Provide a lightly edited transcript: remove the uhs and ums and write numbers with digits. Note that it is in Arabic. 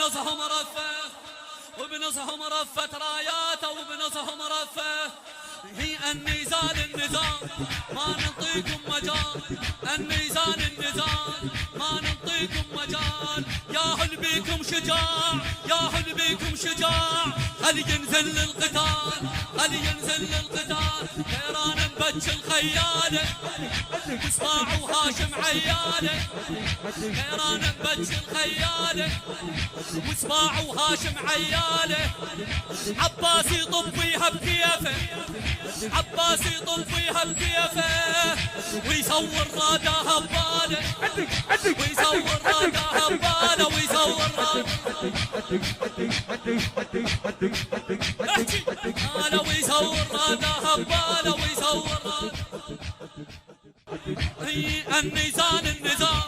وبنصهم رفه وبنصهم رفت راياته وبنصهم رفه. هي النزال النزال ما نعطيكم مجال، النزال النزال ما نعطيكم مجال. يا هل بيكم شجاع، يا هل بيكم شجاع، هل ينزل للقتال، هل ينزل للقتال. حيران ببج الخياله واسماع وهاشم عياله، حيران ببج الخياله واسماع وهاشم عياله. عباس يطب فيها بكيفه، عباس يطب فيها بكيفه ويصور رادها بباله، ويصور رادها بباله، ويصور رادها ويصور رادها بباله، ويصور رادها. هي النزال النزال